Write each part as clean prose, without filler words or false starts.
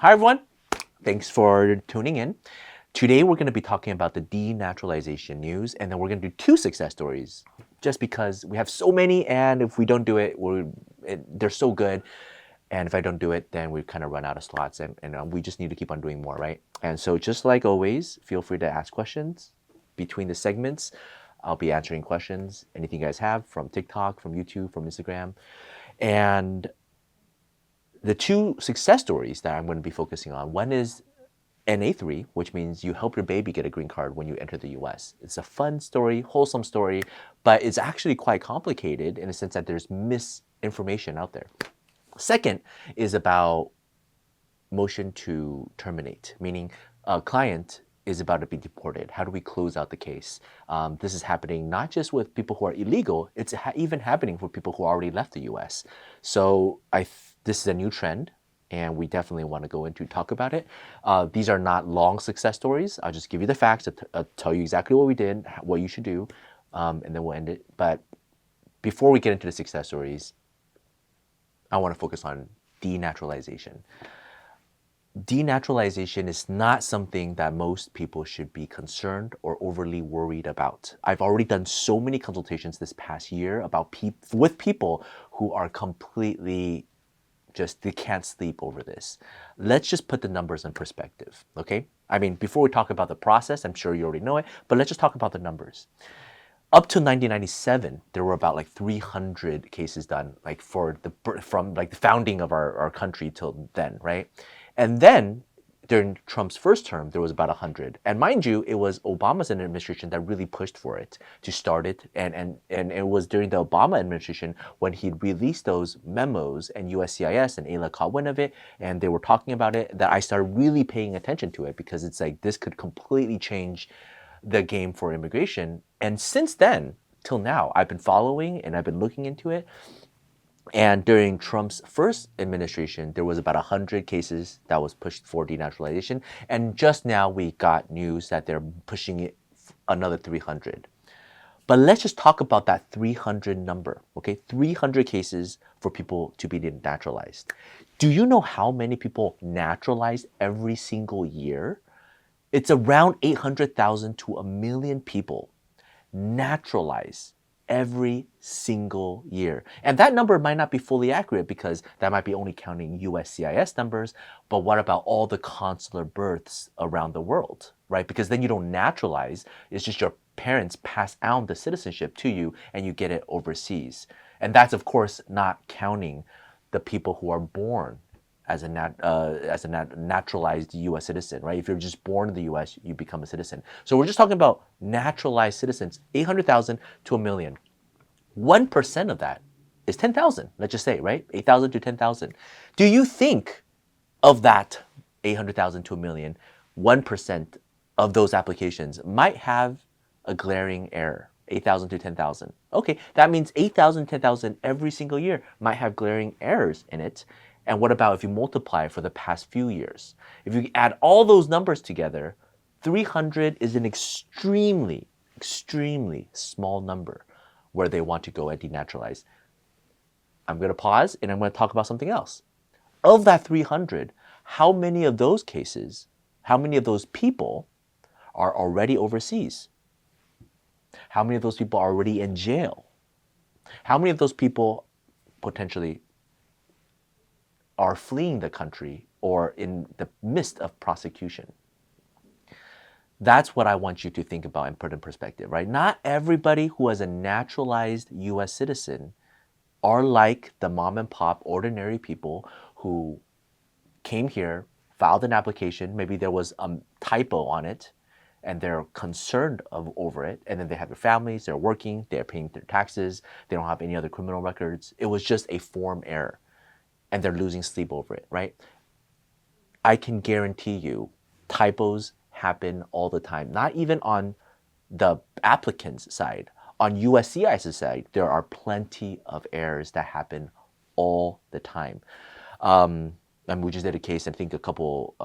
Hi, everyone. Thanks for tuning in. Today, we're going to be talking about the denaturalization news, and then we're going to do two success stories just because we have so many, and if we don't do it, they're so good. And if I don't do it, then we kind of run out of slots, and we just need to keep on doing more, right? And so, just like always, feel free to ask questions between the segments. I'll be answering questions, anything you guys have from TikTok, from YouTube, from Instagram. And the two success stories that I'm going to be focusing on, one is NA3, which means you help your baby get a green card when you enter the US. It's a fun story, wholesome story, but it's actually quite complicated in the sense that there's misinformation out there. Second is about motion to terminate, meaning a client is about to be deported. How do we close out the case? This is happening not just with people who are illegal, it's even happening for people who already left the US. So this is a new trend, and we definitely want to go into talk about it. These are not long success stories. I'll just give you the facts, tell you exactly what we did, what you should do, and then we'll end it. But before we get into the success stories, I want to focus on denaturalization. Denaturalization is not something that most people should be concerned or overly worried about. I've already done so many consultations this past year about with people who are completely they can't sleep over this. Let's just put the numbers in perspective, okay? I mean, before we talk about the process, I'm sure you already know it, but let's just talk about the numbers. Up to 1997, there were about like 300 cases done, like from like the founding of our country till then, right? And then during Trump's first term, there was about 100. And mind you, it was Obama's administration that really pushed for it to start it. And it was during the Obama administration when he released those memos, and USCIS and AILA caught wind of it, and they were talking about it, that I started really paying attention to it, because it's like this could completely change the game for immigration. And since then, till now, I've been following and I've been looking into it. And during Trump's first administration, there was about 100 cases that was pushed for denaturalization. And just now we got news that they're pushing it another 300. But let's just talk about that 300 number, okay? 300 cases for people to be denaturalized. Do you know how many people naturalize every single year? It's around 800,000 to 1 million people naturalize every single year. And that number might not be fully accurate, because that might be only counting USCIS numbers, but what about all the consular births around the world, right? Because then you don't naturalize, it's just your parents pass on the citizenship to you and you get it overseas. And that's of course not counting the people who are born as a naturalized U.S. citizen, right? If you're just born in the U.S., you become a citizen. So we're just talking about naturalized citizens, 800,000 to 1 million. 1% of that is 10,000, let's just say, right? 8,000 to 10,000. Do you think of that 800,000 to 1 million, 1% of those applications might have a glaring error? 8,000 to 10,000. Okay, that means 8,000, 10,000 every single year might have glaring errors in it. And what about if you multiply for the past few years? If you add all those numbers together, 300 is an extremely, extremely small number where they want to go and denaturalize. I'm going to pause and I'm going to talk about something else. Of that 300, how many of those cases, how many of those people are already overseas? How many of those people are already in jail? How many of those people potentially are fleeing the country or in the midst of prosecution? That's what I want you to think about and put in perspective, right? Not everybody who is a naturalized US citizen are like the mom and pop ordinary people who came here, filed an application, maybe there was a typo on it, and they're concerned over it, and then they have their families, they're working, they're paying their taxes, they don't have any other criminal records. It was just a form error, and they're losing sleep over it, right? I can guarantee you typos happen all the time, not even on the applicant's side. On USCIS's side, there are plenty of errors that happen all the time. And we just did a case, I think a couple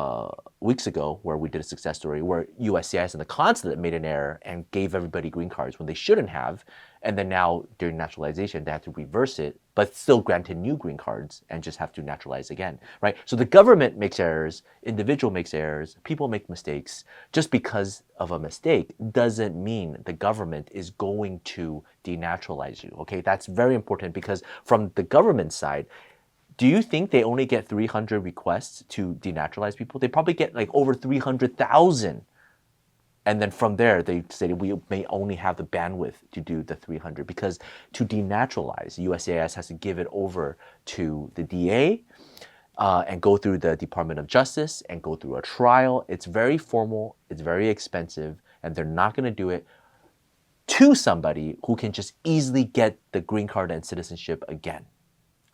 weeks ago, where we did a success story where USCIS and the consulate made an error and gave everybody green cards when they shouldn't have. And then now during naturalization, they have to reverse it, but still granted new green cards and just have to naturalize again, right? So the government makes errors, individual makes errors, people make mistakes. Just because of a mistake doesn't mean the government is going to denaturalize you, okay? That's very important because from the government side, do you think they only get 300 requests to denaturalize people? They probably get like over 300,000. And then from there, they say we may only have the bandwidth to do the 300 because to denaturalize, USCIS has to give it over to the DA and go through the Department of Justice and go through a trial. It's very formal, it's very expensive, and they're not going to do it to somebody who can just easily get the green card and citizenship again.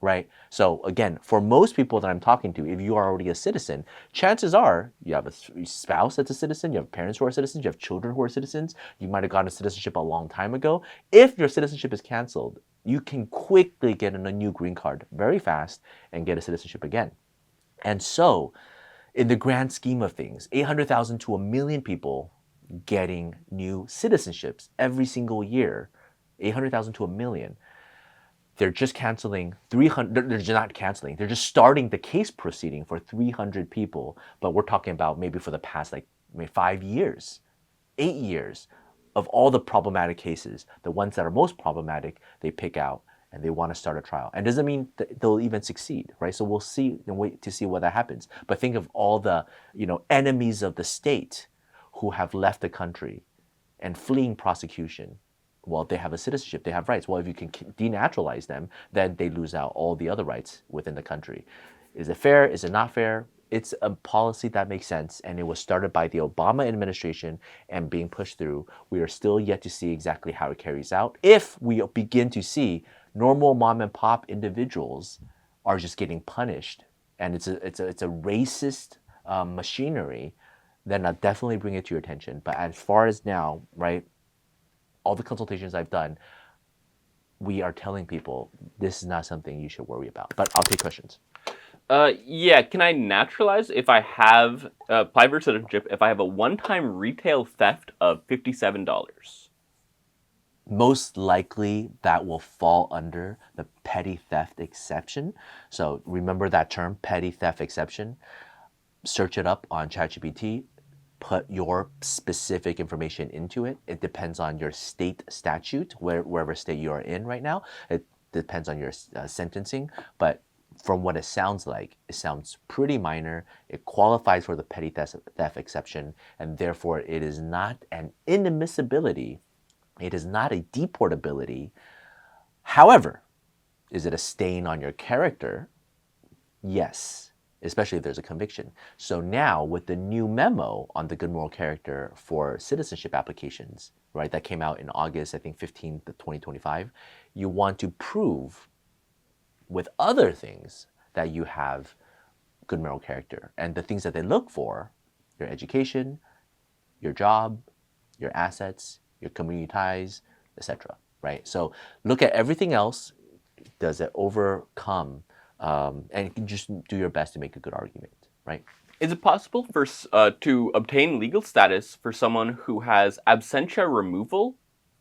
Right? So again, for most people that I'm talking to, if you are already a citizen, chances are you have a spouse that's a citizen, you have parents who are citizens, you have children who are citizens, you might have gotten citizenship a long time ago. If your citizenship is canceled, you can quickly get a new green card very fast and get a citizenship again. And so, in the grand scheme of things, 800,000 to 1 million people getting new citizenships every single year, 800,000 to 1 million. They're just canceling 300, they're just not canceling, they're just starting the case proceeding for 300 people. But we're talking about maybe for the past like maybe 5 years, 8 years of all the problematic cases, the ones that are most problematic, they pick out and they want to start a trial. And doesn't mean that they'll even succeed, right? So we'll see and wait to see what that happens. But think of all the, enemies of the state who have left the country and fleeing prosecution. Well, they have a citizenship, they have rights. Well, if you can denaturalize them, then they lose out all the other rights within the country. Is it fair? Is it not fair? It's a policy that makes sense, and it was started by the Obama administration and being pushed through. We are still yet to see exactly how it carries out. If we begin to see normal mom and pop individuals are just getting punished, and it's a racist machinery, then I'll definitely bring it to your attention. But as far as now, right, all the consultations I've done, we are telling people this is not something you should worry about. But I'll take questions. Yeah, can I naturalize if I have apply for citizenship if I have a one-time retail theft of $57? Most likely that will fall under the petty theft exception. So remember that term, petty theft exception. Search it up on ChatGPT. Put your specific information into it. It depends on your state statute, wherever state you are in right now. It depends on your sentencing, but from what it sounds like, it sounds pretty minor. It qualifies for the petty theft exception, and therefore it is not an inadmissibility. It is not a deportability. However, is it a stain on your character? Yes. Especially if there's a conviction. So now with the new memo on the good moral character for citizenship applications, right, that came out in August, I think 15th, 2025, you want to prove with other things that you have good moral character. And the things that they look for, your education, your job, your assets, your community ties, etc., right? So look at everything else. Does it overcome and you can just do your best to make a good argument, right? Is it possible for to obtain legal status for someone who has absentia removal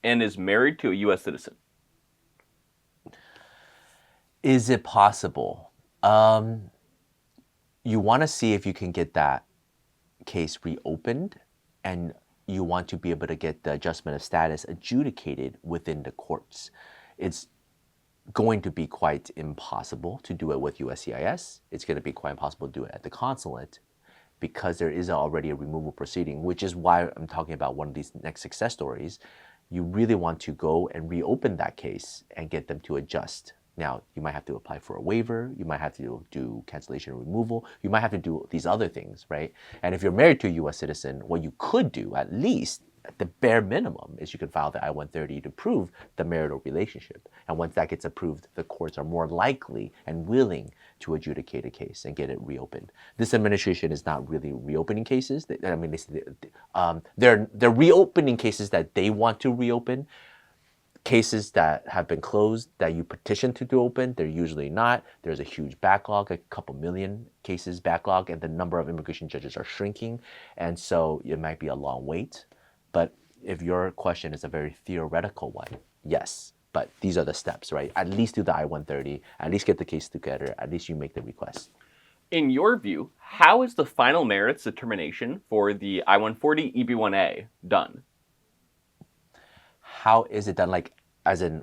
and is married to a U.S. citizen? Is it possible? You want to see if you can get that case reopened, and you want to be able to get the adjustment of status adjudicated within the courts. It's going to be quite impossible to do it with USCIS. It's going to be quite impossible to do it at the consulate because there is already a removal proceeding, which is why I'm talking about one of these next success stories. You really want to go and reopen that case and get them to adjust. Now, you might have to apply for a waiver, you might have to do cancellation and removal, you might have to do these other things, right? And if you're married to a US citizen, what you could do, at least, at the bare minimum, is you can file the I-130 to prove the marital relationship. And once that gets approved, the courts are more likely and willing to adjudicate a case and get it reopened. This administration is not really reopening cases. They're reopening cases that they want to reopen. Cases that have been closed that you petition to open, they're usually not. There's a huge backlog, a couple million cases backlog, and the number of immigration judges are shrinking. And so it might be a long wait. But if your question is a very theoretical one, yes. But these are the steps, right? At least do the I-130, at least get the case together, at least you make the request. In your view, how is the final merits determination for the I-140 EB-1A done? How is it done? Like, as a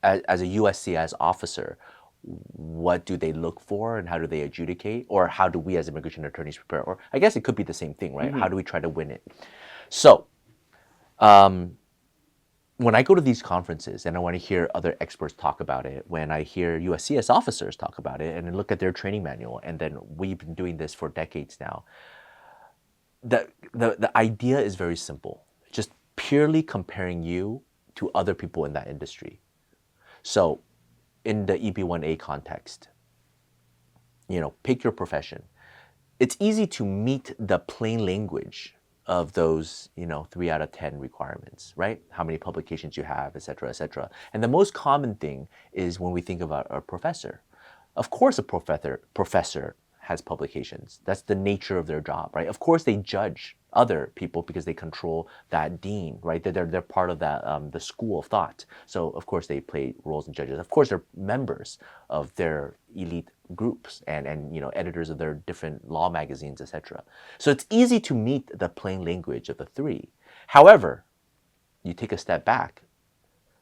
USCIS officer, what do they look for and how do they adjudicate? Or how do we as immigration attorneys prepare? Or I guess it could be the same thing, right? How do we try to win it? So, when I go to these conferences and I want to hear other experts talk about it, when I hear USCIS officers talk about it and then look at their training manual, and then we've been doing this for decades now, the idea is very simple. Just purely comparing you to other people in that industry. So in the EB-1A context, pick your profession. It's easy to meet the plain language of those, 3 out of 10 requirements, right? How many publications you have, et cetera, et cetera. And the most common thing is when we think about a professor. Of course, a professor has publications. That's the nature of their job, right? Of course, they judge other people because they control that dean, right? They're part of that the school of thought. So of course they play roles and judges. Of course, they're members of their elite groups and editors of their different law magazines, etc. So it's easy to meet the plain language of the three. However, you take a step back.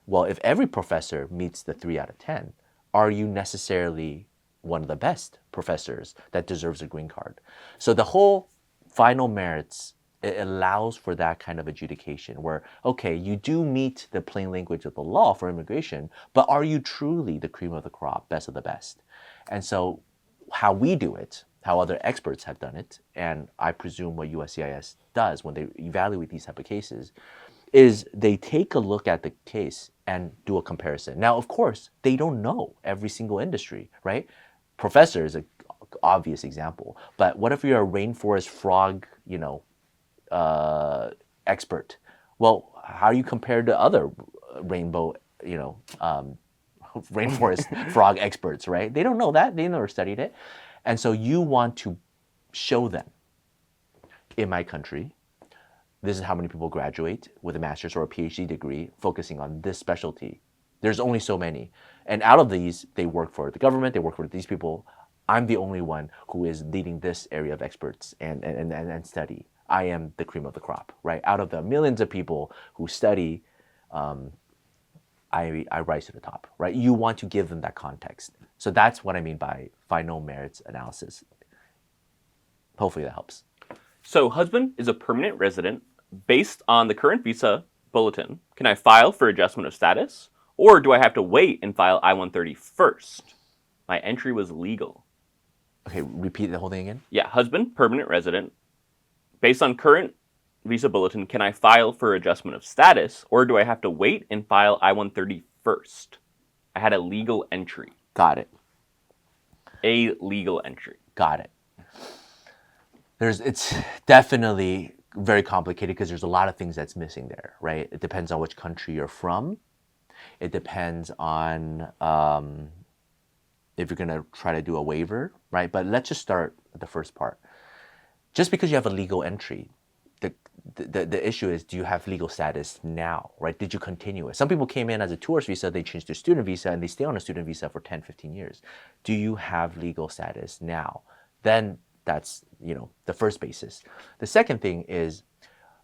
Well, if every professor meets the 3 out of 10, are you necessarily one of the best professors that deserves a green card? So the whole final merits, it allows for that kind of adjudication where, okay, you do meet the plain language of the law for immigration, but are you truly the cream of the crop, best of the best? And so how we do it, how other experts have done it, and I presume what USCIS does when they evaluate these type of cases, is they take a look at the case and do a comparison. Now, of course, they don't know every single industry, right? Professor is an obvious example, but what if you're a rainforest frog, expert? Well, how are you compared to other rainbow, rainforest frog experts, right? They don't know that. They never studied it. And so you want to show them, in my country, this is how many people graduate with a master's or a PhD degree focusing on this specialty. There's only so many. And out of these, they work for the government, they work for these people. I'm the only one who is leading this area of experts and study. I am the cream of the crop, right? Out of the millions of people who study, I rise to the top, right? You want to give them that context. So that's what I mean by final merits analysis. Hopefully that helps. So husband is a permanent resident. Based on the current visa bulletin, can I file for adjustment of status? Or do I have to wait and file I-130 first? My entry was legal. Okay, repeat the whole thing again. Yeah, husband, permanent resident. Based on current visa bulletin, can I file for adjustment of status? Or do I have to wait and file I-130 first? I had a legal entry. Got it. A legal entry. Got it. It's definitely very complicated because there's a lot of things that's missing there, right? It depends on which country you're from. It depends on if you're going to try to do a waiver, right? But let's just start with the first part. Just because you have a legal entry, the issue is, do you have legal status now, right? Did you continue it? Some people came in as a tourist visa, they changed their student visa, and they stay on a student visa for 10, 15 years. Do you have legal status now? Then that's, the first basis. The second thing is,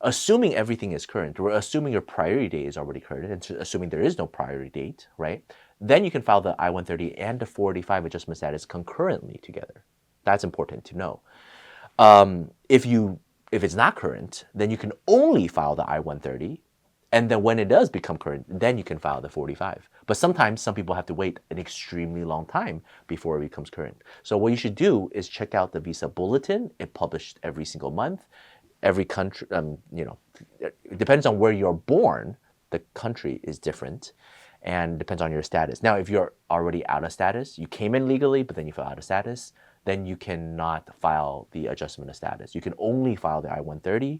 assuming everything is current, or assuming your priority date is already current, and assuming there is no priority date, right? Then you can file the I-130 and the 485 adjustment status concurrently together. That's important to know. If it's not current, then you can only file the I-130, and then when it does become current, then you can file the 485. But sometimes some people have to wait an extremely long time before it becomes current. So what you should do is check out the visa bulletin. It published every single month. Every country, it depends on where you're born. The country is different, and depends on your status. Now, if you're already out of status, you came in legally, but then you fell out of status, then you cannot file the adjustment of status. You can only file the I-130,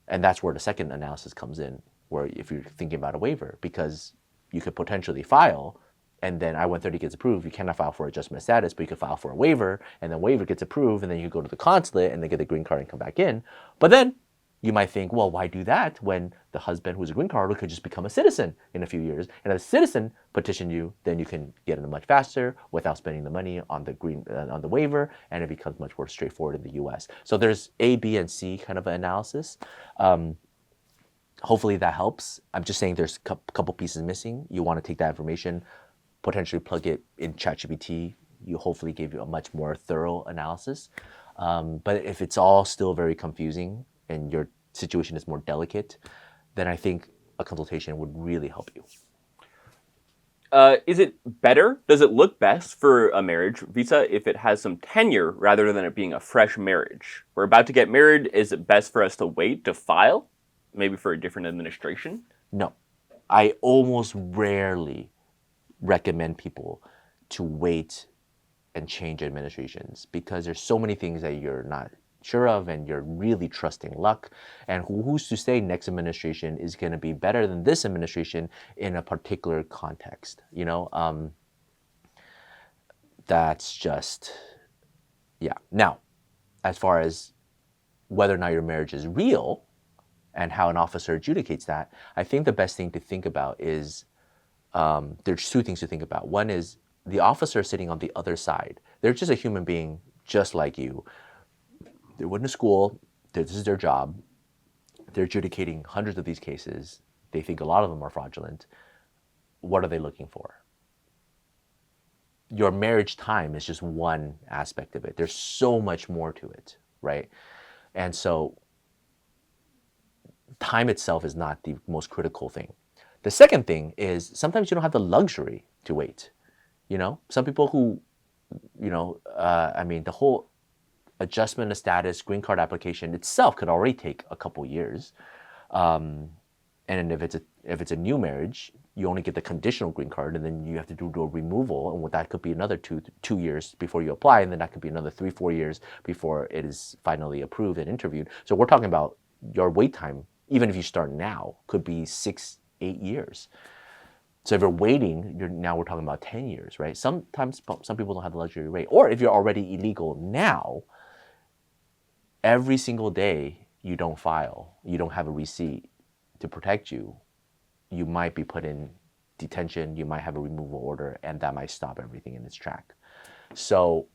and that's where the second analysis comes in, where if you're thinking about a waiver, because you could potentially file, and then I-130 gets approved, you cannot file for adjustment of status, but you could file for a waiver, and then waiver gets approved, and then you go to the consulate, and then get the green card and come back in. But then You might think, well, why do that when the husband who's a green card holder could just become a citizen in a few years? And if a citizen petition you, then you can get it much faster without spending the money on the waiver, and it becomes much more straightforward in the U.S. So there's A, B, and C kind of an analysis. Hopefully that helps. I'm just saying there's a couple pieces missing. You want to take that information, potentially plug it in ChatGPT. You hopefully give you a much more thorough analysis. But if it's all still very confusing and your situation is more delicate, then I think a consultation would really help you. Is it better? Does it look best for a marriage visa if it has some tenure rather than it being a fresh marriage? We're about to get married. Is it best for us to wait to file, maybe for a different administration? No, I almost rarely recommend people to wait and change administrations because there's so many things that you're not sure of and you're really trusting luck. And who's to say next administration is going to be better than this administration in a particular context? That's just, yeah. Now, as far as whether or not your marriage is real and how an officer adjudicates that, I think the best thing to think about is there's two things to think about. One is the officer sitting on the other side. They're just a human being just like you. They went to school. This is their job. They're adjudicating hundreds of these cases. They think a lot of them are fraudulent. What are they looking for? Your marriage time is just one aspect of it. There's so much more to it, right? And so time itself is not the most critical thing. The second thing is sometimes you don't have the luxury to wait. Some people who, the whole adjustment of status, green card application itself could already take a couple years. And if it's a new marriage, you only get the conditional green card, and then you have to do a removal, and that could be another two years before you apply, and then that could be another 3-4 years before it is finally approved and interviewed. So we're talking about your wait time, even if you start now, could be 6-8 years. So if you're waiting, now we're talking about 10 years, right? Sometimes some people don't have the luxury to wait. Or if you're already illegal now, every single day you don't file, you don't have a receipt to protect you, you might be put in detention, you might have a removal order, and that might stop everything in its track. So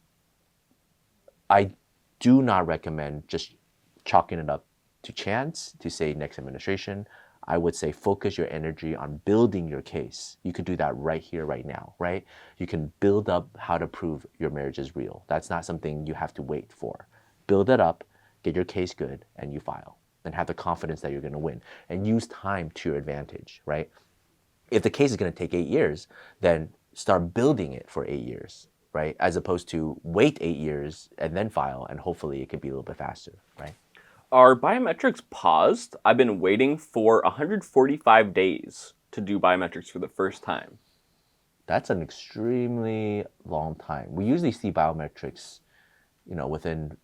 I do not recommend just chalking it up to chance to say next administration. I would say focus your energy on building your case. You could do that right here, right now, right? You can build up how to prove your marriage is real. That's not something you have to wait for. Build it up, get your case good, and you file. And have the confidence that you're going to win. And use time to your advantage, right? If the case is going to take 8 years, then start building it for 8 years, right? As opposed to wait 8 years and then file, and hopefully it could be a little bit faster, right? Are biometrics paused? I've been waiting for 145 days to do biometrics for the first time. That's an extremely long time. We usually see biometrics, within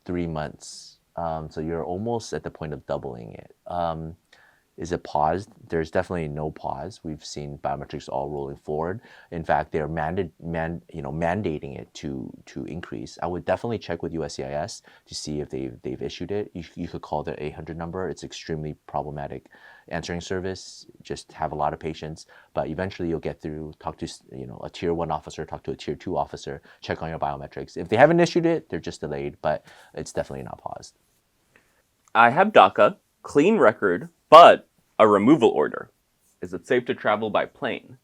3 months. So you're almost at the point of doubling it. Is it paused? There's definitely no pause. We've seen biometrics all rolling forward. In fact, they're mandating it to increase. I would definitely check with USCIS to see if they've issued it. You could call their 800 number. It's extremely problematic answering service. Just have a lot of patience, but eventually you'll get through. Talk to a tier 1 officer, talk to a tier 2 officer, check on your biometrics. If they haven't issued it, they're just delayed, but it's definitely not paused. I have DACA, clean record, but a removal order. Is it safe to travel by plane?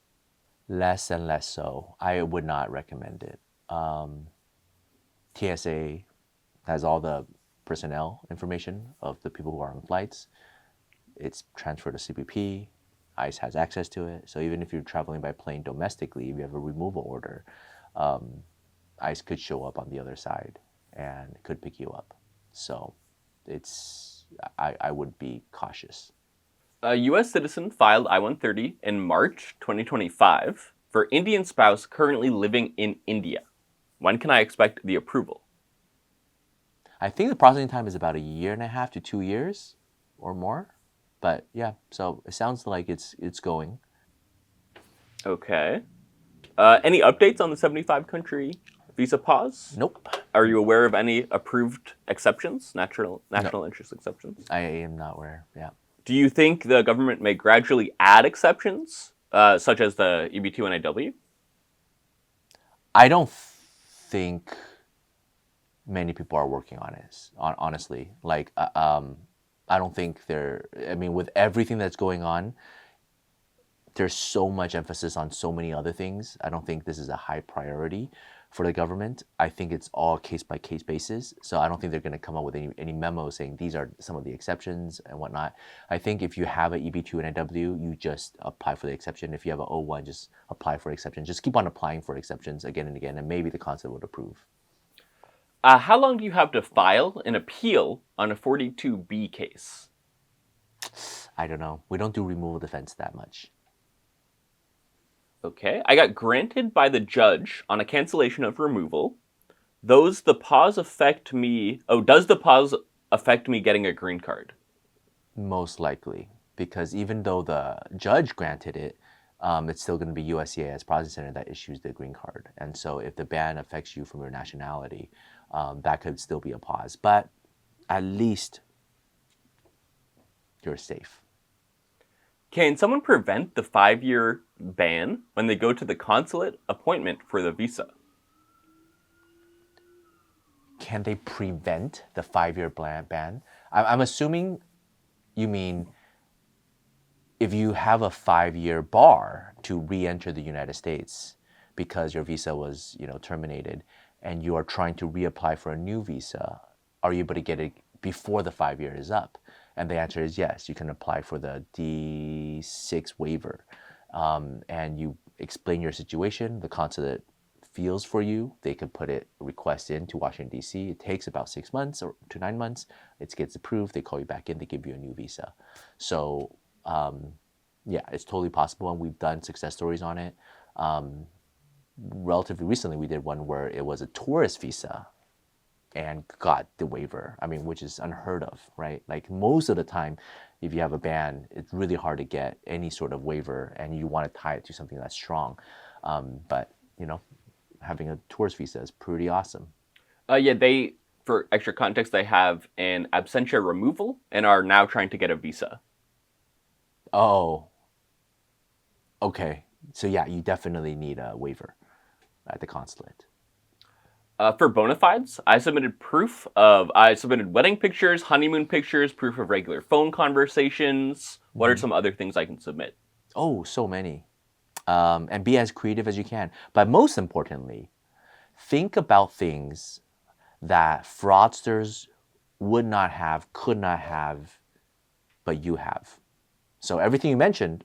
Less and less so. I would not recommend it. TSA has all the personnel information of the people who are on flights. It's transferred to CBP. ICE has access to it. So even if you're traveling by plane domestically, if you have a removal order, ICE could show up on the other side and could pick you up. So I would be cautious. A U.S. citizen filed I-130 in March 2025 for Indian spouse currently living in India. When can I expect the approval? I think the processing time is about 1.5 to 2 years or more. But yeah, so it sounds like it's going. Okay. Any updates on the 75-country visa pause? Nope. Are you aware of any approved exceptions, national interest exceptions? I am not aware. Yeah. Do you think the government may gradually add exceptions, such as the EB2 and IW? I don't think many people are working on it. Honestly, like I don't think they're. I mean, with everything that's going on, there's so much emphasis on so many other things. I don't think this is a high priority for the government. I think it's all case by case basis. So I don't think they're going to come up with any memo saying these are some of the exceptions and whatnot. I think if you have an EB2 and a W, you just apply for the exception. If you have an O1, just apply for exception. Just keep on applying for exceptions again and again, and maybe the consulate would approve. How long do you have to file an appeal on a 42B case? I don't know. We don't do removal defense that much. Okay, I got granted by the judge on a cancellation of removal. Does the pause affect me getting a green card? Most likely, because even though the judge granted it, it's still going to be USCIS Processing Center that issues the green card. And so if the ban affects you from your nationality, that could still be a pause. But at least you're safe. Can someone prevent the 5-year ban when they go to the consulate appointment for the visa? Can they prevent the 5-year ban? I'm assuming you mean if you have a 5-year bar to re-enter the United States because your visa was, terminated, and you are trying to reapply for a new visa, are you able to get it before the 5 year is up? And the answer is yes. You can apply for the D6 waiver, and you explain your situation. The consulate feels for you. They can put a request in to Washington, D.C. It takes about 6 months or to 9 months. It gets approved. They call you back in. They give you a new visa. So, yeah, it's totally possible, and we've done success stories on it. Relatively recently, we did one where it was a tourist visa and got the waiver. I mean, which is unheard of, right? Like most of the time, if you have a ban, it's really hard to get any sort of waiver, and you want to tie it to something that's strong. But having a tourist visa is pretty awesome. Yeah, for extra context, they have an absentia removal and are now trying to get a visa. Oh, okay. So yeah, you definitely need a waiver at the consulate. For bona fides, I submitted wedding pictures, honeymoon pictures, proof of regular phone conversations. What are some other things I can submit? Oh, so many. And be as creative as you can. But most importantly, think about things that fraudsters would not have, could not have, but you have. So everything you mentioned,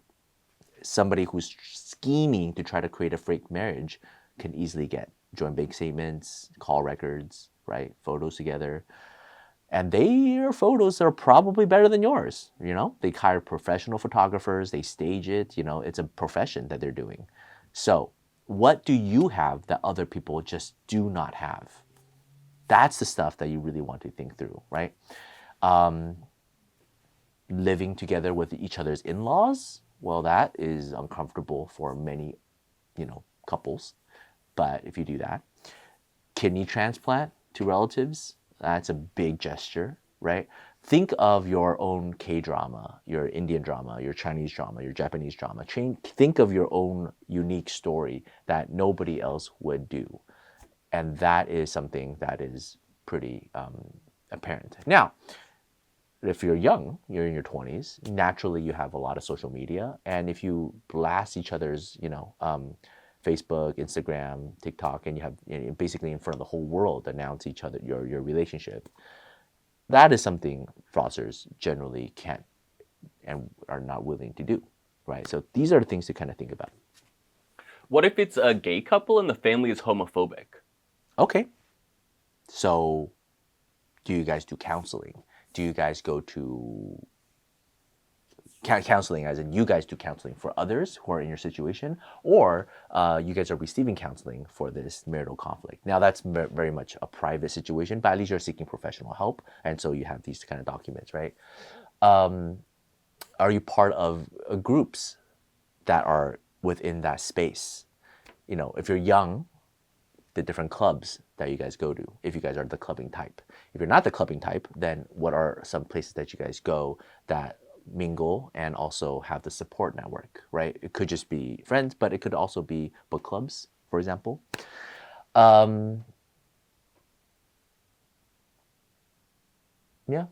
somebody who's scheming to try to create a fake marriage can easily get. Joint bank statements, call records, right? Photos together. And their photos are probably better than yours. They hire professional photographers, they stage it, it's a profession that they're doing. So what do you have that other people just do not have? That's the stuff that you really want to think through, right? Living together with each other's in-laws, well, that is uncomfortable for many, couples. But if you do that, kidney transplant to relatives, that's a big gesture, right? Think of your own K-drama, your Indian drama, your Chinese drama, your Japanese drama. Think of your own unique story that nobody else would do. And that is something that is pretty apparent. Now, if you're young, you're in your 20s, naturally you have a lot of social media. And if you blast each other's, Facebook, Instagram, TikTok, and you have basically in front of the whole world announce each other your relationship. That is something fraudsters generally can't and are not willing to do, right? So these are the things to kind of think about. What if it's a gay couple and the family is homophobic? Okay. So do you guys do counseling? Do you guys go to counseling, as in you guys do counseling for others who are in your situation, or you guys are receiving counseling for this marital conflict? Now, that's very much a private situation, but at least you're seeking professional help, and so you have these kind of documents, right? Are you part of groups that are within that space? If you're young, the different clubs that you guys go to if you guys are the clubbing type. If you're not the clubbing type, then what are some places that you guys go that mingle and also have the support network, right? It could just be friends, but it could also be book clubs, for example. Yeah,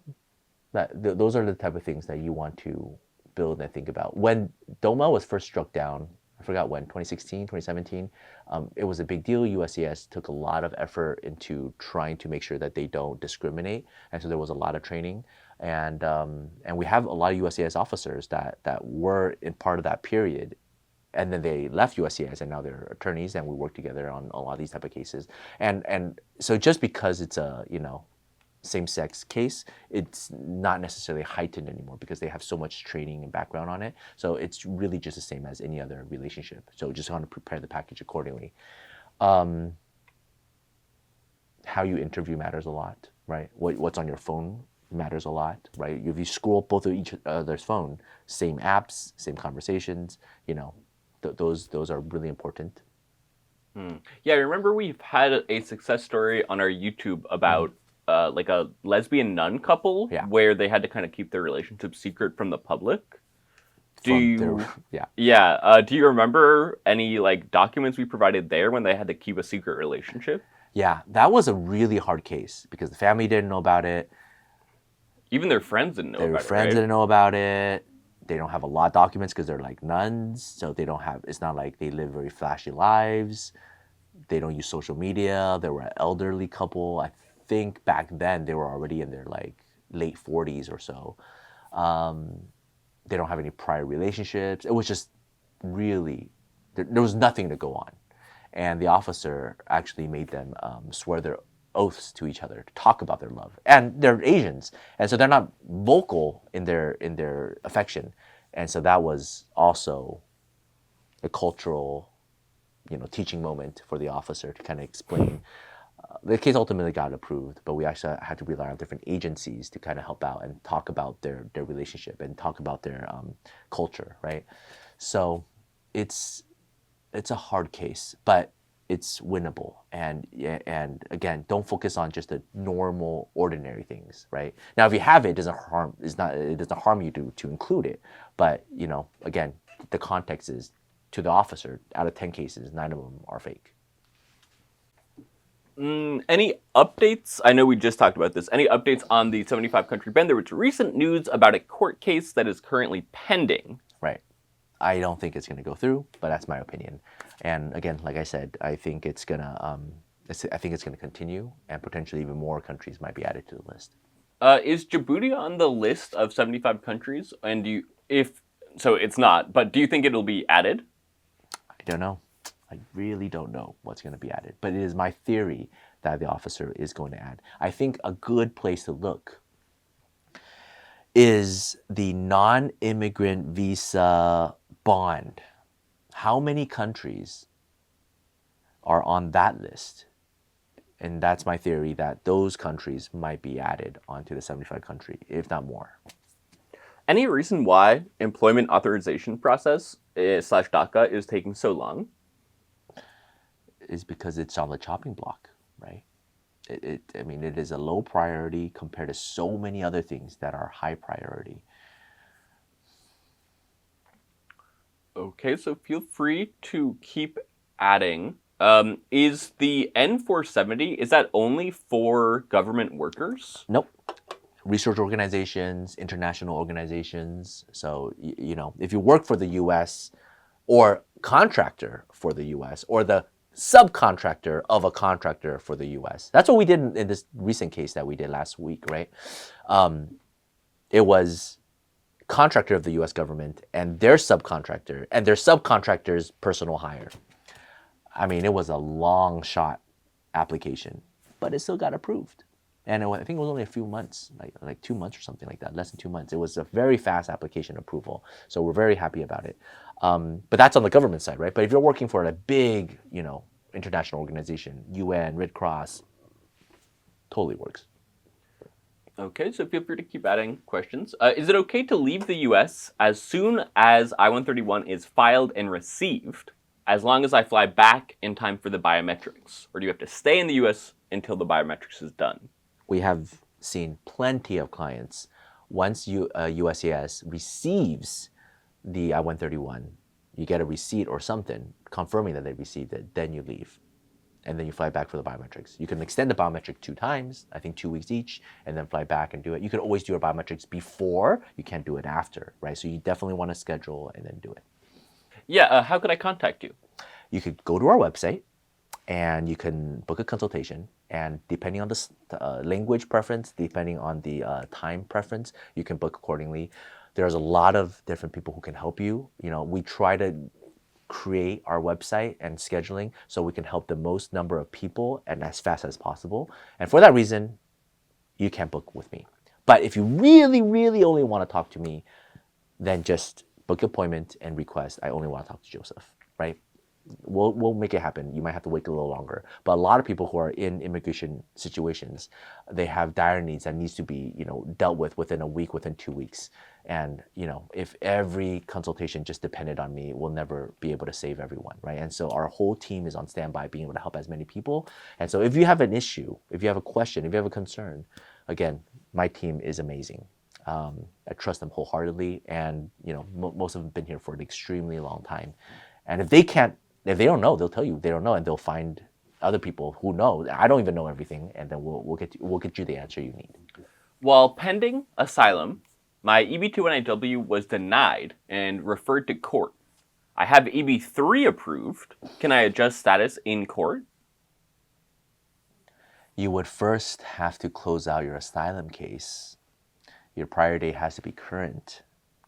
those are the type of things that you want to build and think about. When DOMA was first struck down, I forgot when, 2016, 2017, it was a big deal. USCIS took a lot of effort into trying to make sure that they don't discriminate. And so there was a lot of training. And we have a lot of USCIS officers that were in part of that period. And then they left USCIS and now they're attorneys and we work together on a lot of these type of cases. And so just because it's a, same-sex case, it's not necessarily heightened anymore because they have so much training and background on it. So it's really just the same as any other relationship. So just want to prepare the package accordingly. How you interview matters a lot, right? What's on your phone matters a lot, right? If you scroll both of each other's phone, same apps, same conversations, those are really important. Yeah, I remember we've had a success story on our YouTube about like a lesbian nun couple where they had to kind of keep their relationship secret from the public. Do you remember any like documents we provided there when they had to keep a secret relationship? Yeah, that was a really hard case because the family didn't know about it. Even their friends didn't know about it. Their friends didn't know about it. They don't have a lot of documents because they're like nuns, so they don't have. It's not like they live very flashy lives. They don't use social media. They were an elderly couple. I think back then they were already in their like late 40s or so. They don't have any prior relationships. It was just really, there was nothing to go on. And the officer actually made them swear their oaths to each other to talk about their love. And they're Asians, and so they're not vocal in their affection. And so that was also a cultural, teaching moment for the officer to kind of explain. The case ultimately got approved, but we actually had to rely on different agencies to kind of help out and talk about their relationship and talk about their culture, right? So it's a hard case, but it's winnable. And again, don't focus on just the normal, ordinary things, right? Now, if you have it, it doesn't harm you to include it. But again, the context is to the officer. Out of 10 cases, 9 of them are fake. Any updates? I know we just talked about this. Any updates on the 75-country ban? There was recent news about a court case that is currently pending. Right. I don't think it's going to go through, but that's my opinion. And again, like I said, I think it's going to continue, and potentially even more countries might be added to the list. Is Djibouti on the list of 75 countries? And so it's not, but do you think it'll be added? I don't know. I really don't know what's going to be added, but it is my theory that the officer is going to add. I think a good place to look is the non-immigrant visa bond. How many countries are on that list? And that's my theory that those countries might be added onto the 75 country, if not more. Any reason why employment authorization process / DACA is taking so long? Is because it's on the chopping block, right? It is a low priority compared to so many other things that are high priority. Okay, so feel free to keep adding. Is the N470, is that only for government workers? Nope. Research organizations, international organizations. So, if you work for the U.S. or contractor for the U.S. or the subcontractor of a contractor for the U.S. That's what we did in this recent case that we did last week, right? It was contractor of the U.S. government and their subcontractor and their subcontractor's personal hire. It was a long shot application, but it still got approved. And I think it was only a few months, like 2 months or something like that, less than 2 months. It was a very fast application approval. So we're very happy about it. But that's on the government side, right? But if you're working for a big, international organization, UN, Red Cross, totally works. Okay, so feel free to keep adding questions. Is it okay to leave the U.S. as soon as I-131 is filed and received? as long as I fly back in time for the biometrics? Or do you have to stay in the US until the biometrics is done? We have seen plenty of clients. Once USCIS receives the I-131, you get a receipt or something confirming that they received it, then you leave. And then you fly back for the biometrics. You can extend the biometric 2 times, I think 2 weeks each, and then fly back and do it. You could always do your biometrics before, you can't do it after, right? So you definitely want to schedule and then do it. Yeah, how could I contact you? You could go to our website and you can book a consultation. And depending on the language preference, depending on the time preference, you can book accordingly. There's a lot of different people who can help you. You know, we try to create our website and scheduling so we can help the most number of people and as fast as possible. And for that reason, you can book with me. But if you really, really only want to talk to me, then just book an appointment and request, I only want to talk to Joseph, right? We'll make it happen. You might have to wait a little longer. But a lot of people who are in immigration situations, they have dire needs that needs to be, dealt with within a week, within 2 weeks. And, if every consultation just depended on me, we'll never be able to save everyone, right? And so our whole team is on standby being able to help as many people. And so if you have an issue, if you have a question, if you have a concern, again, my team is amazing. I trust them wholeheartedly. And, most of them have been here for an extremely long time. And if they don't know, they'll tell you they don't know, and they'll find other people who know. I don't even know everything, and then we'll get you the answer you need. While pending asylum, my EB2NIW was denied and referred to court. I have EB3 approved. Can I adjust status in court? You would first have to close out your asylum case. Your prior date has to be current.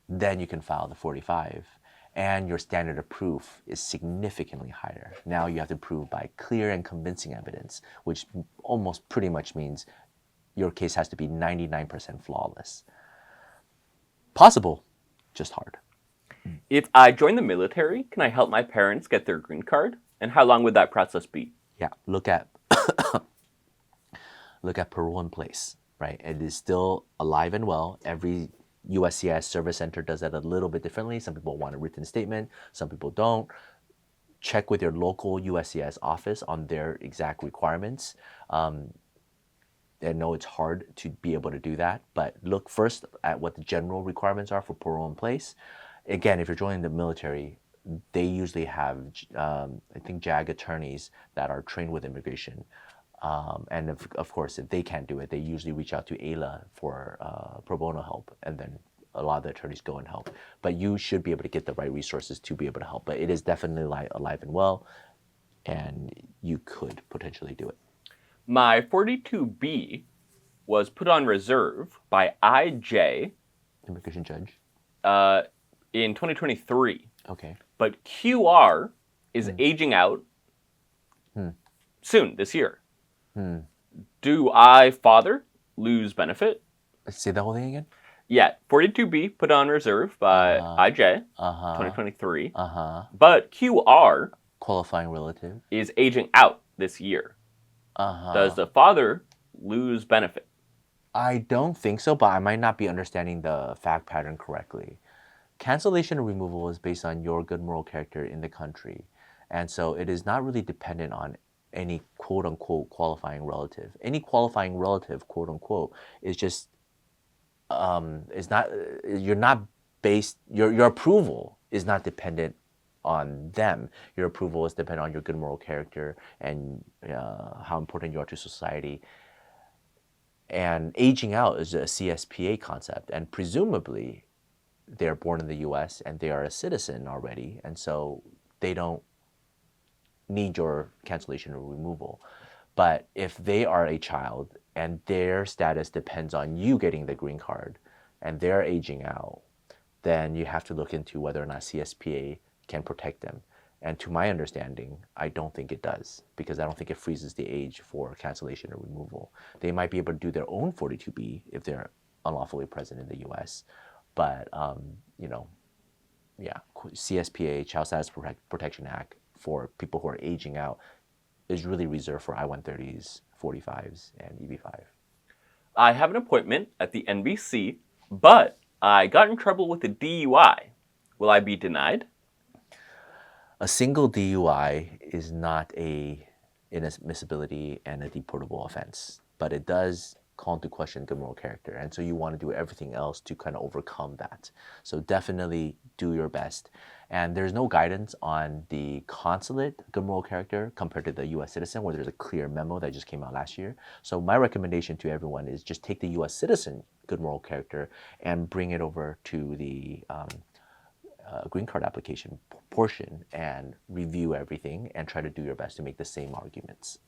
Then you can file the 45. And your standard of proof is significantly higher. Now you have to prove by clear and convincing evidence, which almost pretty much means your case has to be 99% flawless. Possible, just hard. If I join the military, can I help my parents get their green card? And how long would that process be? Yeah, look at parole in place, right? It is still alive and well. Every USCIS service center does that a little bit differently. Some people want a written statement, some people don't. Check with your local USCIS office on their exact requirements. I know it's hard to be able to do that, but look first at what the general requirements are for parole in place. Again, if you're joining the military, they usually have, I think, JAG attorneys that are trained with immigration. And of course, if they can't do it, they usually reach out to AILA for pro bono help, and then a lot of the attorneys go and help. But you should be able to get the right resources to be able to help. But it is definitely alive and well, and you could potentially do it. My 42B was put on reserve by IJ. Immigration judge. In 2023. Okay. But QR is aging out soon, this year. Do I, father, lose benefit? Say the whole thing again? Yeah, 42B put on reserve by IJ, 2023. But QR Qualifying relative is aging out this year. Does the father lose benefit? I don't think so, but I might not be understanding the fact pattern correctly. Cancellation or removal is based on your good moral character in the country. And so it is not really dependent on any quote-unquote qualifying relative. Any qualifying relative, quote-unquote, is just, your approval is not dependent on them. Your approval is dependent on your good moral character and how important you are to society. And aging out is a CSPA concept, and presumably they're born in the US and they are a citizen already, and so they don't need your cancellation or removal. But if they are a child and their status depends on you getting the green card and they're aging out, then you have to look into whether or not CSPA can protect them. And to my understanding, I don't think it does, because I don't think it freezes the age for cancellation or removal. They might be able to do their own 42B if they're unlawfully present in the US. But, CSPA, Child Status Protection Act, for people who are aging out is really reserved for I-130s, 45s, and EB5. I have an appointment at the NBC, but I got in trouble with a DUI. Will I be denied? A single DUI is not a inadmissibility and a deportable offense, but it does call into question good moral character. And so you want to do everything else to kind of overcome that. So definitely do your best. And there's no guidance on the consulate good moral character compared to the US citizen, where there's a clear memo that just came out last year. So my recommendation to everyone is just take the US citizen good moral character and bring it over to the green card application portion and review everything and try to do your best to make the same arguments.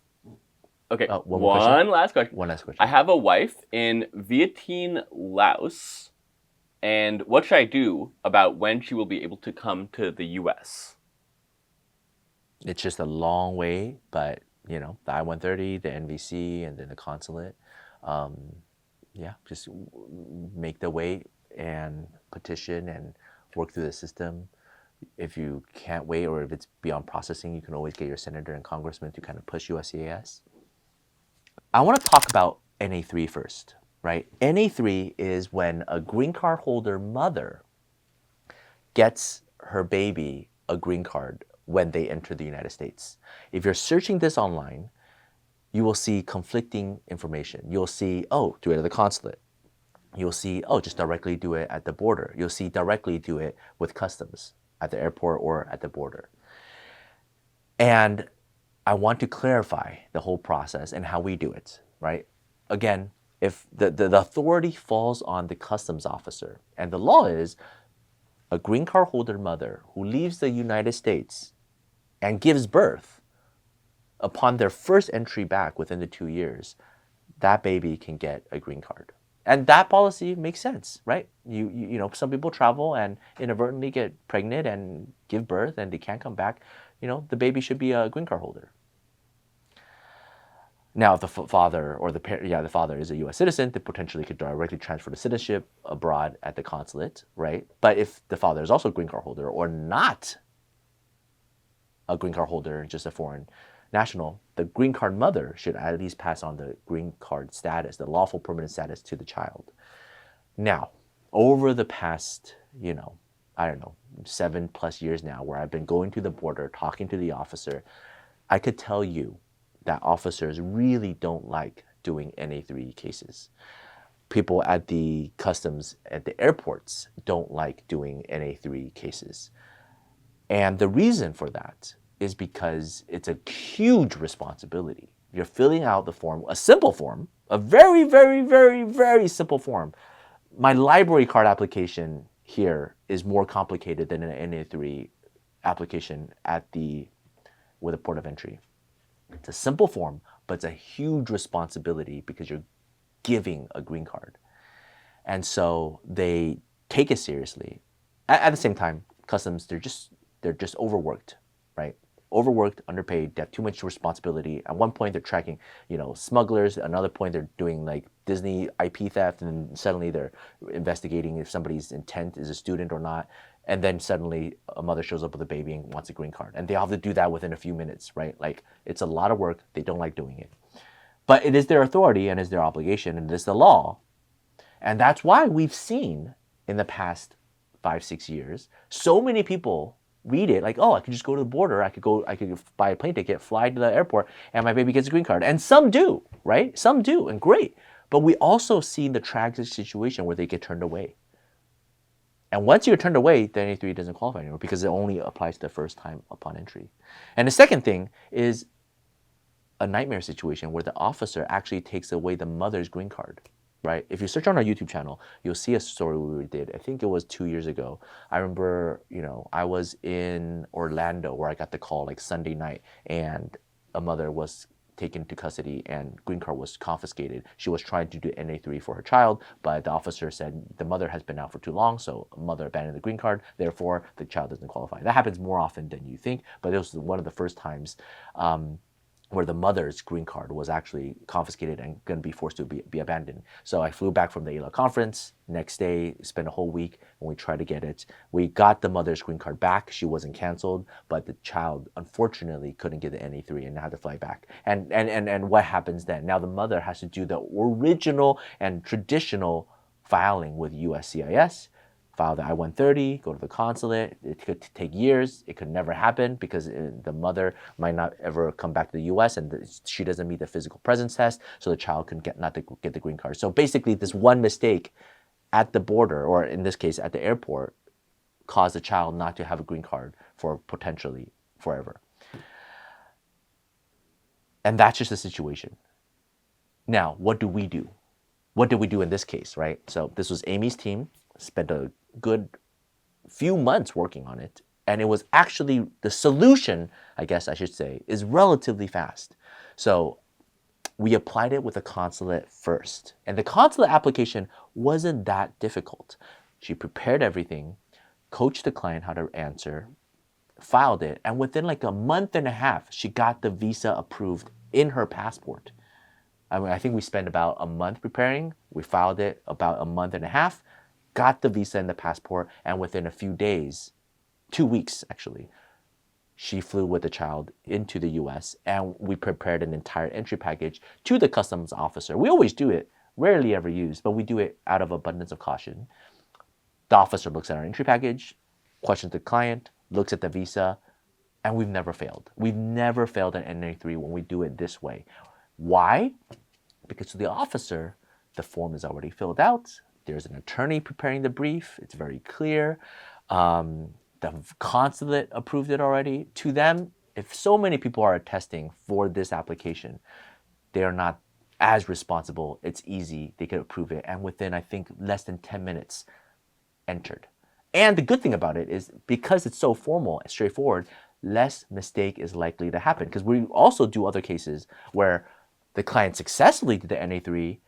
Okay, one more question? one last question. One last question. I have a wife in Vientiane, Laos, and what should I do about when she will be able to come to the U.S.? It's just a long way, but you know, the I-130, the NVC, and then the consulate. Yeah, just make the wait and petition and work through the system. If you can't wait, or if it's beyond processing, you can always get your senator and congressman to kind of push USCIS. I want to talk about NA3 first, right? NA3 is when a green card holder mother gets her baby a green card when they enter the United States. If you're searching this online, you will see conflicting information. You'll see, oh, do it at the consulate. You'll see, oh, just directly do it at the border. You'll see directly do it with customs at the airport or at the border. And I want to clarify the whole process and how we do it, right? Again, if the authority falls on the customs officer, and the law is a green card holder mother who leaves the United States and gives birth upon their first entry back within the 2 years, that baby can get a green card. And that policy makes sense, right? You know, some people travel and inadvertently get pregnant and give birth and they can't come back. You know, the baby should be a green card holder. Now, if the father or the parent, the father is a U.S. citizen, they potentially could directly transfer the citizenship abroad at the consulate, right? But if the father is also a green card holder or not a green card holder, just a foreign national, the green card mother should at least pass on the green card status, the lawful permanent status, to the child. Now, over the past, 7+ years now, where I've been going to the border, talking to the officer, I could tell you that officers really don't like doing NA3 cases. People at the customs at the airports don't like doing NA3 cases. And the reason for that is because it's a huge responsibility. You're filling out the form, a simple form, a very, very, very, very simple form. My library card application here is more complicated than an NA3 application with a port of entry. It's a simple form, but it's a huge responsibility because you're giving a green card. And so they take it seriously. At the same time, customs, they're just overworked, right? Overworked, underpaid, they have too much responsibility. At one point they're tracking, smugglers. At another point they're doing like Disney IP theft, and then suddenly they're investigating if somebody's intent is a student or not. And then suddenly a mother shows up with a baby and wants a green card. And they have to do that within a few minutes, right? Like, it's a lot of work. They don't like doing it. But it is their authority and is their obligation, and it is the law. And that's why we've seen in the past 5-6 years, so many people read it like, oh, I could just go to the border. I could buy a plane ticket, fly to the airport, and my baby gets a green card. And some do, right? Some do, and great. But we also see the tragic situation where they get turned away. And once you're turned away, the NA3 doesn't qualify anymore because it only applies the first time upon entry. And the second thing is a nightmare situation where the officer actually takes away the mother's green card, right? If you search on our YouTube channel, you'll see a story we did. I think it was 2 years ago. I remember, I was in Orlando where I got the call like Sunday night, and a mother was taken to custody and green card was confiscated. She was trying to do NA3 for her child, but the officer said the mother has been out for too long, so mother abandoned the green card, therefore the child doesn't qualify. That happens more often than you think, but it was one of the first times where the mother's green card was actually confiscated and going to be forced to be abandoned. So I flew back from the ELA conference. Next day, spent a whole week when we tried to get it. We got the mother's green card back. She wasn't canceled, but the child unfortunately couldn't get the NA3 and had to fly back. And what happens then? Now the mother has to do the original and traditional filing with USCIS, file the I-130, go to the consulate. It could take years. It could never happen because the mother might not ever come back to the U.S. and she doesn't meet the physical presence test, so the child can get the green card. So basically, this one mistake at the border, or in this case at the airport, caused the child not to have a green card for potentially forever. And that's just the situation. Now, what do we do? What did we do in this case, right? So this was Amy's team, spent a good few months working on it. And it was actually, the solution, I guess I should say, is relatively fast. So we applied it with the consulate first. And the consulate application wasn't that difficult. She prepared everything, coached the client how to answer, filed it, and within like a month and a half, she got the visa approved in her passport. I mean, I think we spent about a month preparing. We filed it about a month and a half, got the visa and the passport, and within a few days, 2 weeks actually, she flew with the child into the US, and we prepared an entire entry package to the customs officer. We always do it, rarely ever used, but we do it out of abundance of caution. The officer looks at our entry package, questions the client, looks at the visa, and we've never failed. We've never failed an NA3 when we do it this way. Why? Because to the officer, the form is already filled out. There's an attorney preparing the brief. It's very clear. The consulate approved it already. To them, if so many people are attesting for this application, they are not as responsible. It's easy. They could approve it. And within, I think, less than 10 minutes, entered. And the good thing about it is because it's so formal and straightforward, less mistake is likely to happen. Because we also do other cases where the client successfully did the NA3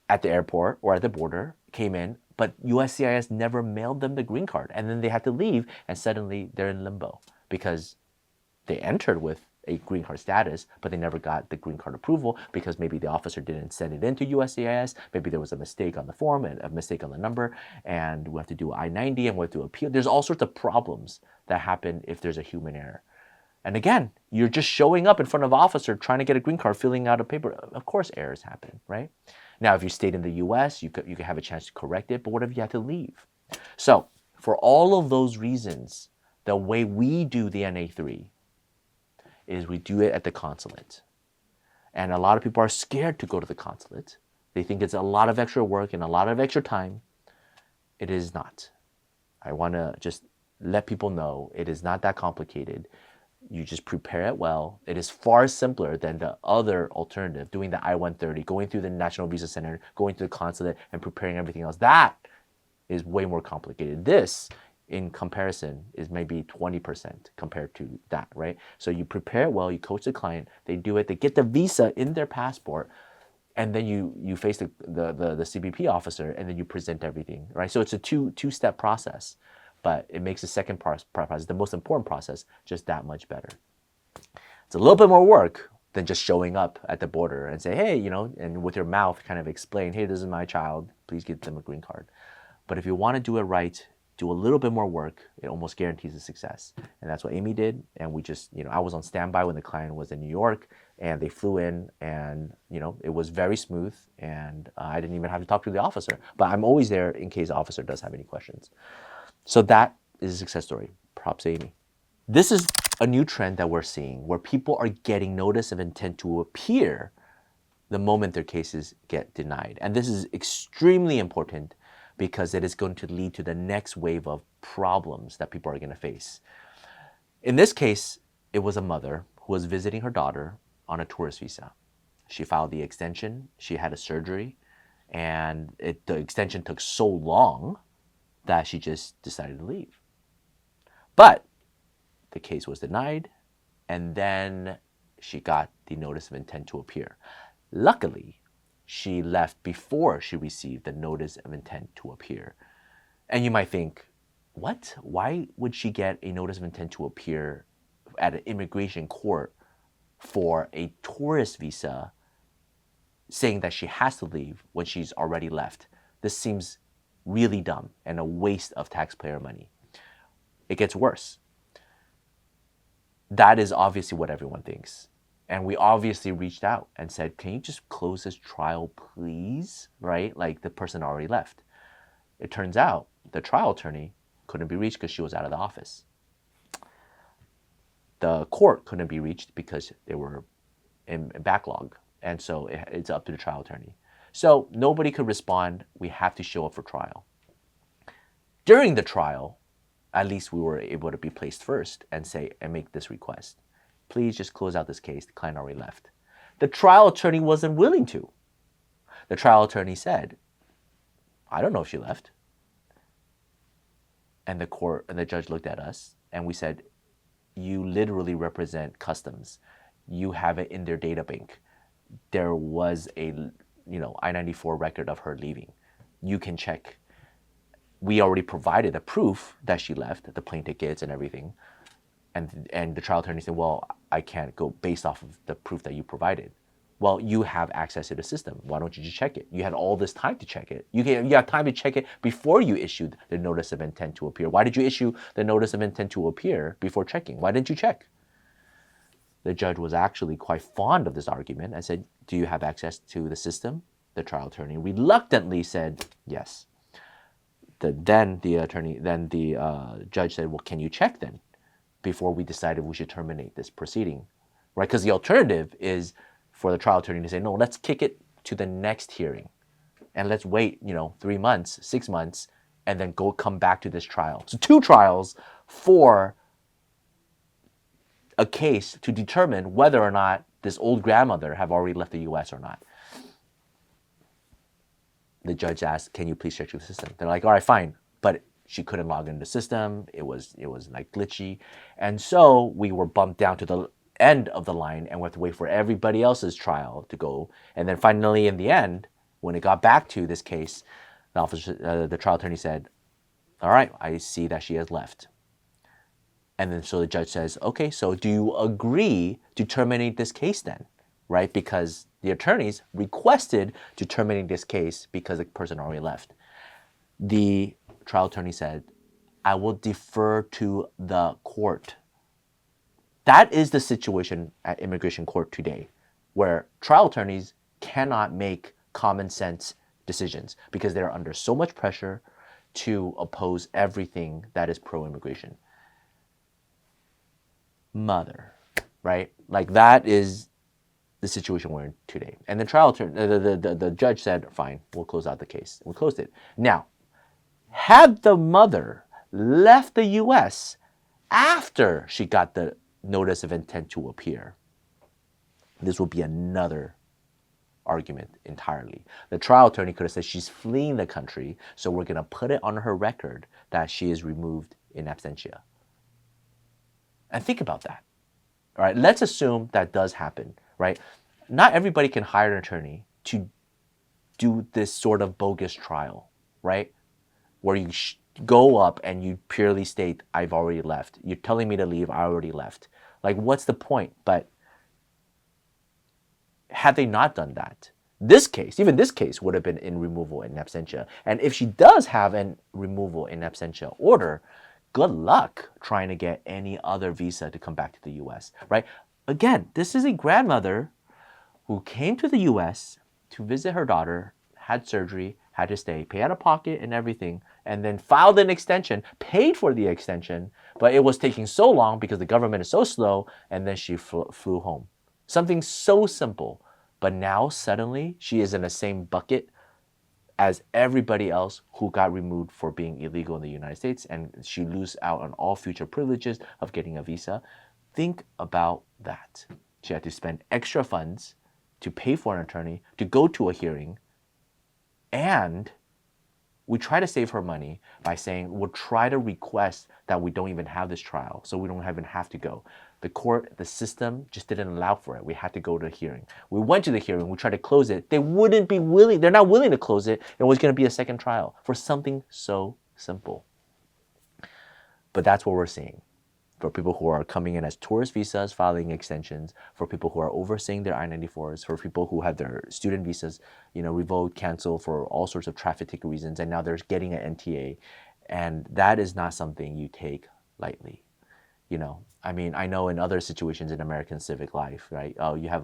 at the airport or at the border, came in, but USCIS never mailed them the green card. And then they had to leave, and suddenly they're in limbo because they entered with a green card status, but they never got the green card approval because maybe the officer didn't send it into USCIS. Maybe there was a mistake on the form and a mistake on the number, and we have to do I-90 and we have to appeal. There's all sorts of problems that happen if there's a human error. And again, you're just showing up in front of an officer trying to get a green card, filling out a paper. Of course, errors happen, right? Now, if you stayed in the US, you could have a chance to correct it, but what if you had to leave? So for all of those reasons, the way we do the NA3 is we do it at the consulate. And a lot of people are scared to go to the consulate. They think it's a lot of extra work and a lot of extra time. It is not. I want to just let people know it is not that complicated. You just prepare it well. It is far simpler than the other alternative, doing the I-130, going through the National Visa Center, going to the consulate, and preparing everything else. That is way more complicated. This, in comparison, is maybe 20% compared to that, right? So you prepare it well, you coach the client, they do it, they get the visa in their passport, and then you face the CBP officer, and then you present everything, right? So it's a two-step process. But it makes the second process, the most important process, just that much better. It's a little bit more work than just showing up at the border and say, hey, and with your mouth kind of explain, hey, this is my child, please give them a green card. But if you want to do it right, do a little bit more work, it almost guarantees a success. And that's what Amy did. And we just, I was on standby when the client was in New York, and they flew in, and, it was very smooth, and I didn't even have to talk to the officer. But I'm always there in case the officer does have any questions. So that is a success story. Props to Amy. This is a new trend that we're seeing where people are getting notice of intent to appear the moment their cases get denied. And this is extremely important because it is going to lead to the next wave of problems that people are going to face. In this case, it was a mother who was visiting her daughter on a tourist visa. She filed the extension, she had a surgery, and the extension took so long that she just decided to leave. But the case was denied, and then she got the notice of intent to appear. Luckily, she left before she received the notice of intent to appear. And you might think, what? Why would she get a notice of intent to appear at an immigration court for a tourist visa saying that she has to leave when she's already left? This seems really dumb and a waste of taxpayer money. It gets worse. That is obviously what everyone thinks. And we obviously reached out and said, can you just close this trial, please? Right? Like the person already left. It turns out the trial attorney couldn't be reached because she was out of the office. The court couldn't be reached because they were in backlog. And so it's up to the trial attorney. So nobody could respond. We have to show up for trial. During the trial, at least we were able to be placed first and say and make this request. Please just close out this case. The client already left. The trial attorney wasn't willing to. The trial attorney said, I don't know if she left. And the judge looked at us and we said, you literally represent customs. You have it in their data bank. There was a I-94 record of her leaving. You can check. We already provided the proof that she left, the plane tickets and everything. And the trial attorney said, well, I can't go based off of the proof that you provided. Well, you have access to the system. Why don't you just check it? You had all this time to check it. You have time to check it before you issued the notice of intent to appear. Why did you issue the notice of intent to appear before checking? Why didn't you check? The judge was actually quite fond of this argument and said, do you have access to the system? The trial attorney reluctantly said, yes. Then the judge said, well, can you check then before we decide if we should terminate this proceeding, right? Because the alternative is for the trial attorney to say, no, let's kick it to the next hearing and let's wait, 3 months, 6 months, and then come back to this trial. So 2 trials for a case to determine whether or not this old grandmother have already left the U.S. or not. The judge asked, can you please check the system? They're like, all right, fine. But she couldn't log into the system. It was like glitchy. And so we were bumped down to the end of the line and we have to wait for everybody else's trial to go. And then finally, in the end, when it got back to this case, the trial attorney said, all right, I see that she has left. And then so the judge says, okay, so do you agree to terminate this case then? Right? Because the attorneys requested to terminate this case because the person already left. The trial attorney said, I will defer to the court. That is the situation at immigration court today, where trial attorneys cannot make common sense decisions because they're under so much pressure to oppose everything that is pro-immigration. Mother, right? Like that is the situation we're in today. And the trial attorney, the judge said, fine, we'll close out the case. We closed it. Now, had the mother left the U.S. after she got the notice of intent to appear, this would be another argument entirely. The trial attorney could have said she's fleeing the country, so we're going to put it on her record that she is removed in absentia. And think about that. All right, let's assume that does happen, right? Not everybody can hire an attorney to do this sort of bogus trial, right? Where you go up and you purely state, I've already left. You're telling me to leave, I already left. Like, what's the point? But had they not done that, even this case would have been in removal in absentia. And if she does have an removal in absentia order, good luck trying to get any other visa to come back to the U.S., right? Again, this is a grandmother who came to the U.S. to visit her daughter, had surgery, had to stay, pay out of pocket and everything, and then filed an extension, paid for the extension, but it was taking so long because the government is so slow, and then she flew home. Something so simple, but now suddenly she is in the same bucket as everybody else who got removed for being illegal in the United States, and she loses out on all future privileges of getting a visa. Think about that. She had to spend extra funds to pay for an attorney, to go to a hearing, and we try to save her money by saying we'll try to request that we don't even have this trial, so we don't even have to go. The court, the system just didn't allow for it. We had to go to the hearing. We went to the hearing. We tried to close it. They wouldn't be willing. They're not willing to close it. It was going to be a second trial for something so simple. But that's what we're seeing. For people who are coming in as tourist visas, filing extensions, for people who are overstaying their I-94s, for people who had their student visas, revoked, canceled for all sorts of traffic ticket reasons, and now they're getting an NTA. And that is not something you take lightly. I know in other situations in American civic life, right? Oh, you have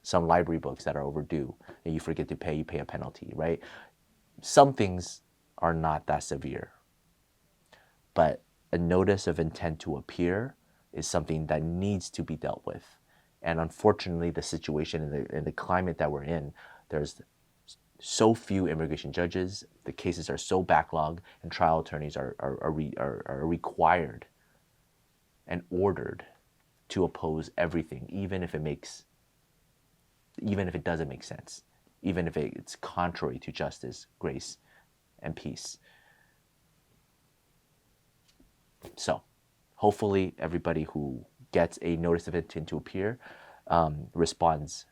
some library books that are overdue and you forget to pay, you pay a penalty, right? Some things are not that severe. But a notice of intent to appear is something that needs to be dealt with. And unfortunately, the situation in the climate that we're in, there's so few immigration judges, the cases are so backlogged, and trial attorneys are required and ordered to oppose everything, even if it doesn't make sense, even if it's contrary to justice, grace, and peace. So hopefully everybody who gets a notice of intent to appear responds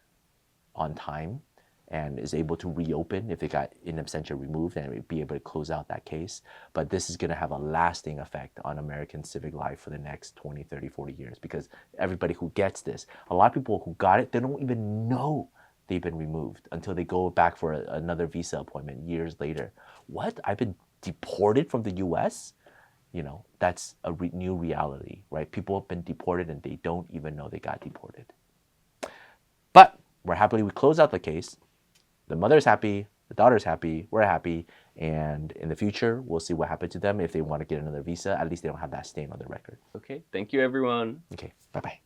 on time and is able to reopen if it got in absentia removed and be able to close out that case. But this is going to have a lasting effect on American civic life for the next 20, 30, 40 years, because everybody who gets this, a lot of people who got it, they don't even know they've been removed until they go back for another visa appointment years later. What? I've been deported from the US? You know, that's a new reality, right? People have been deported and they don't even know they got deported. But we close out the case. The mother's happy, the daughter's happy, we're happy, and in the future, we'll see what happens to them. If they want to get another visa, at least they don't have that stain on their record. Okay, thank you, everyone. Okay, bye-bye.